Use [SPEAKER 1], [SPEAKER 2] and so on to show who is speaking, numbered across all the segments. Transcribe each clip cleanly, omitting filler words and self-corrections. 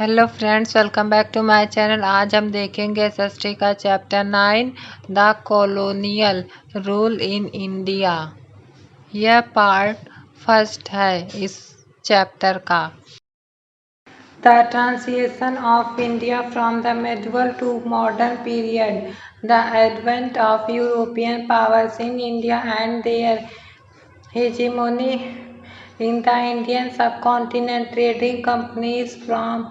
[SPEAKER 1] Hello friends, welcome back to my channel. आज हम देखेंगे हिस्ट्री का chapter 9 the colonial rule in India. यह पार्ट फर्स्ट है इस चैप्टर का। The transition of India from the medieval to modern period, the advent of European powers in India and their hegemony in the Indian subcontinent. Trading companies from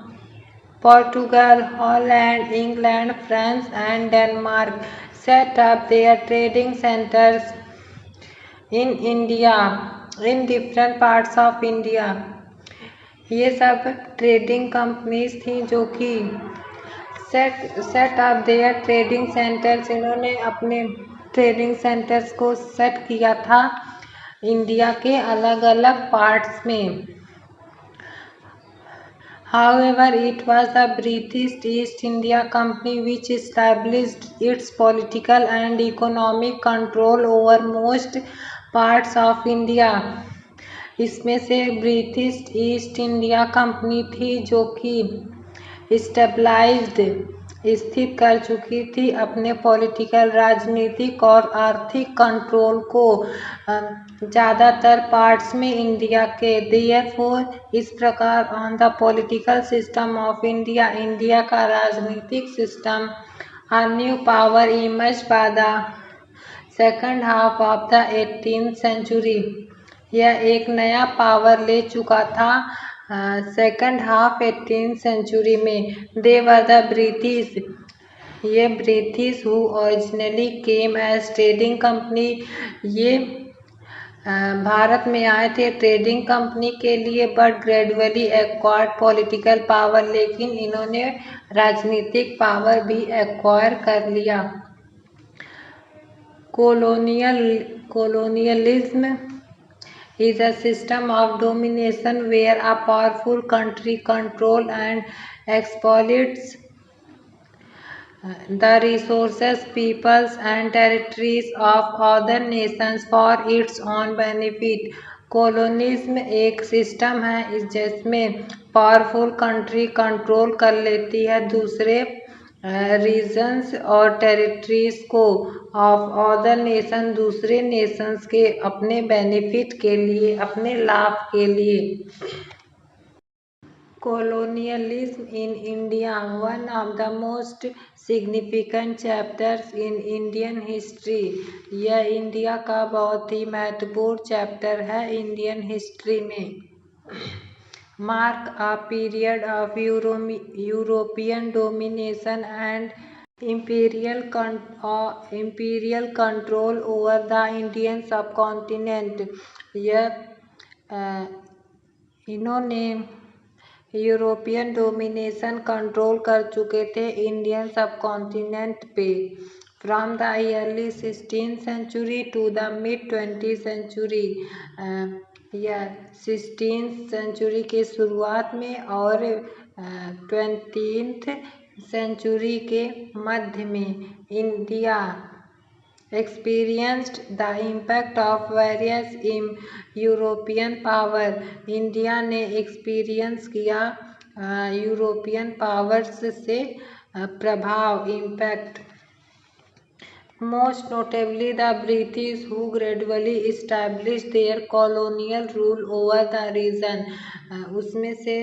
[SPEAKER 1] Portugal, Holland, England, France and Denmark set up their trading centers in India, in different parts of India. ये सब trading companies थी जो कि set up their trading centres, इन्होंने अपने trading centres को set किया था इंडिया के अलग अलग पार्ट्स में। However, it was the British East India Company which established its political and economic control over most parts of India. इसमें से ब्रिटिश ईस्ट इंडिया कंपनी थी जो कि स्टेबलाइज्ड स्थित कर चुकी थी अपने पॉलिटिकल, राजनीतिक और आर्थिक कंट्रोल को ज़्यादातर पार्ट्स में इंडिया के। देयरफॉर इस प्रकार on the political system of India, India का राजनीतिक system, a new power emerge by the second half of the 18th century. यह एक नया पावर ले चुका था सेकंड हाफ 18th सेंचुरी में। दे वर द ब्रिटिश, ये British who originally came as trading company, ये भारत में आए थे ट्रेडिंग कंपनी के लिए, but gradually acquired political power, लेकिन इन्होंने राजनीतिक पावर भी एक्वायर कर लिया। Colonialism is a system of domination where a powerful country controls and exploits the resources, peoples and territories of other nations for its own benefit. कोलोनिज्म एक system है जिसमें powerful country control कर लेती है दूसरे रीजन्स और टेरिटरीज को of other nation, दूसरे नेशंस के अपने बेनिफिट के लिए, अपने लाभ के लिए। Colonialism in India, one of the most significant chapters in Indian history. यह इंडिया का बहुत ही महत्वपूर्ण चैप्टर है इंडियन हिस्ट्री में। Mark a period of European domination and imperial control over the Indian subcontinent. इन्होंने यूरोपियन डोमिनेशन कंट्रोल कर चुके थे इंडियन सब कॉन्टिनेंट पे। From the early 16th century to the mid 20th century, या 16th century के शुरुआत में और 20th सेंचुरी के मध्य में India experienced the impact of various European power. India ने एक्सपीरियंस किया यूरोपियन पावर्स से प्रभाव, impact. Most notably the British who gradually establish their colonial rule over the region. उसमें से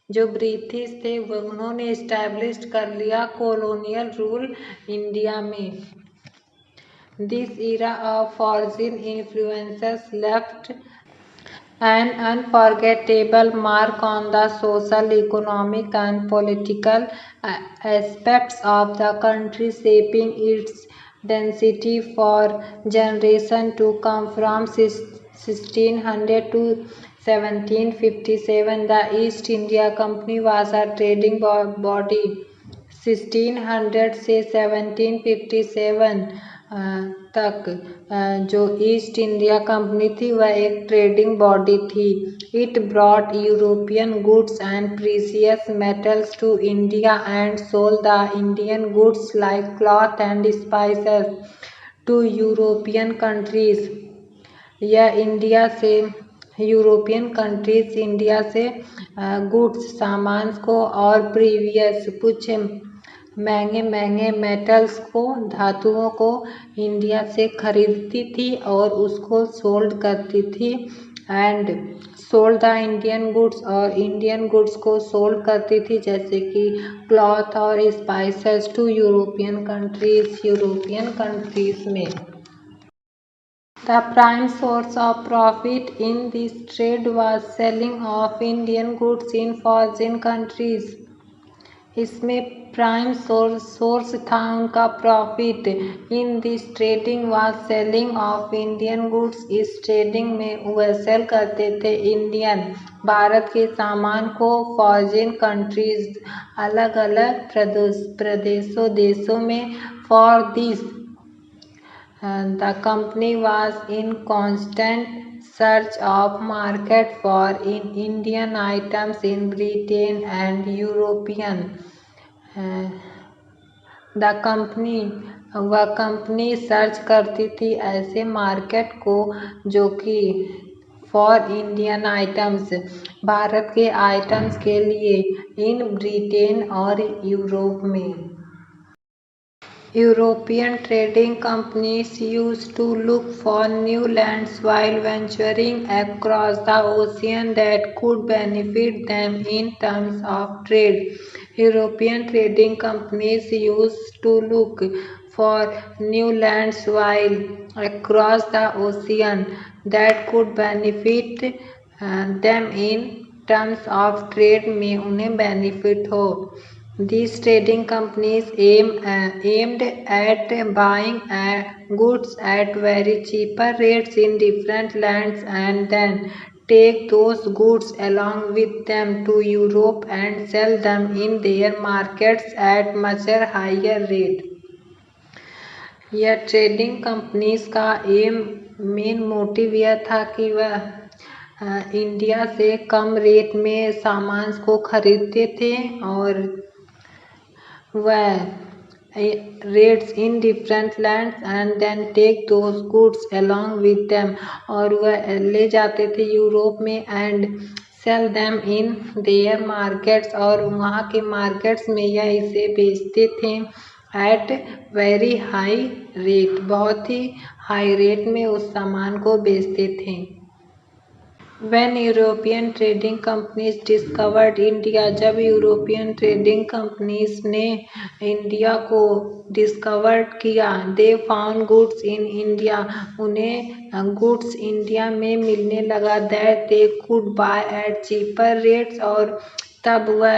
[SPEAKER 1] जो ब्रिटिश थे उन्होंने इस्टेब्लिश कर लिया कॉलोनियल रूल इंडिया में। This era of foreign influences left an unforgettable mark on the social, economic and political aspects of the country, shaping its density for generations to come. From 1600 to 1757, the East India Company was a trading body. 1600 से 1757 तक जो east India company थी वह एक trading body थी। It brought European goods and precious metals to India and sold the Indian goods like cloth and spices to European countries. यह India से European countries India से गुड्स सामान को और प्रीवियस कुछ महंगे महंगे मेटल्स को धातुओं को इंडिया से खरीदती थी और उसको सोल्ड करती थी and sold the Indian goods और इंडियन गुड्स को सोल्ड करती थी जैसे कि क्लॉथ और स्पाइसेस टू यूरोपियन कंट्रीज में। The prime source of profit in this trade was selling of Indian goods in foreign countries. इसमें प्राइम सोर्स था उनका profit. In this trading was selling of Indian goods. इस trading में वह cell करते थे Indian Bharat के सामान को फॉरेन कंट्रीज अलग अलग प्रदेशों देशों में। For this the company was in constant search of market for Indian items in Britain and European. The company वह कंपनी सर्च करती थी ऐसे मार्केट को जो कि फॉर इंडियन आइटम्स भारत के आइटम्स के लिए इन ब्रिटेन और यूरोप में। European trading companies used to look for new lands while venturing across the ocean that could benefit them in terms of trade. European trading companies used to look for new lands while across the ocean that could benefit them in terms of trade में उन्हें benefit हो। These trading companies aimed at buying goods at very cheaper rates in different lands and then take those goods along with them to Europe and sell them in their markets at much higher rate. यह trading companies का main motive यह था कि वह India से कम rate में सामान को खरीदते थे और वह rates in different lands and then take those goods along with them और वह ले जाते थे यूरोप में and sell them in their markets और वहाँ के मार्केट्स में यह इसे बेचते थे at very high rate बहुत ही हाई रेट में उस सामान को बेचते थे। When European trading companies discovered India जब यूरोपियन ट्रेडिंग कंपनीज ने इंडिया को डिस्कवर किया they found goods in India उन्हें गुड्स इंडिया में मिलने लगा that they could buy at cheaper rates और तब वह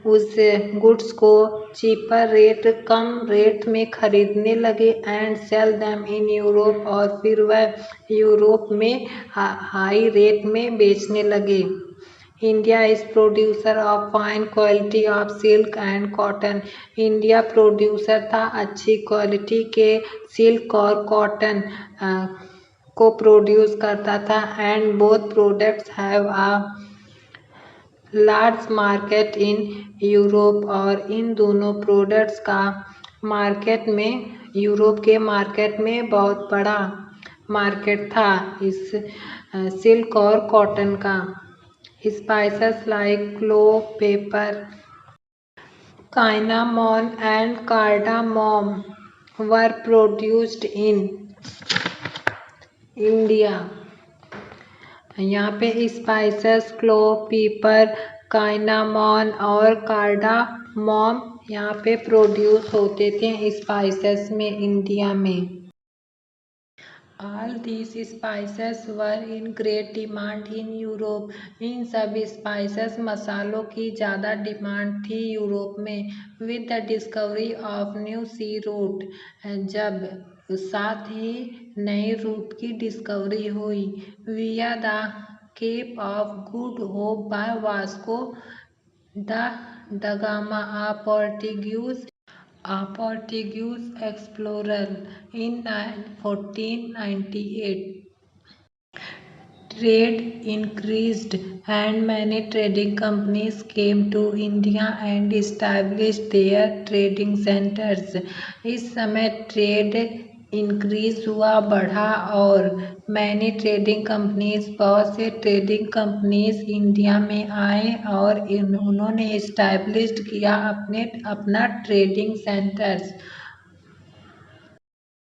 [SPEAKER 1] उस गुड्स को चीपर रेट कम रेट में खरीदने लगे and sell them in Europe और फिर वह यूरोप में हाई रेट में बेचने लगे। India is producer of fine quality of silk and cotton. India producer था अच्छी क्वालिटी के सिल्क और कॉटन को प्रोड्यूस करता था and both products have a large market in Europe और इन दोनों प्रोडक्ट्स का मार्केट में यूरोप के मार्केट में बहुत बड़ा मार्केट था इस सिल्क और कॉटन का। Spices like clove pepper cinnamon and cardamom were produced in India. यहाँ पे स्पाइसेस क्लोव पीपर काइनामोन और कार्डामोम यहाँ पे प्रोड्यूस होते थे स्पाइसेस में इंडिया में। All these spices were in great demand in Europe. इन सब स्पाइसेस मसालों की ज़्यादा डिमांड थी यूरोप में। With the discovery of new sea route जब साथ ही नए रूट की डिस्कवरी हुई via the Cape of Good Hope by Vasco da Gama a Portuguese explorer in 1498. Trade increased and many trading companies came to India and established their trading centers. इस समय trade increase हुआ, बढ़ा। और many trading companies, बहुत से trading companies India में आए और उन्होंने इस्टेब्लिश्ड किया अपना ट्रेडिंग सेंटर्स।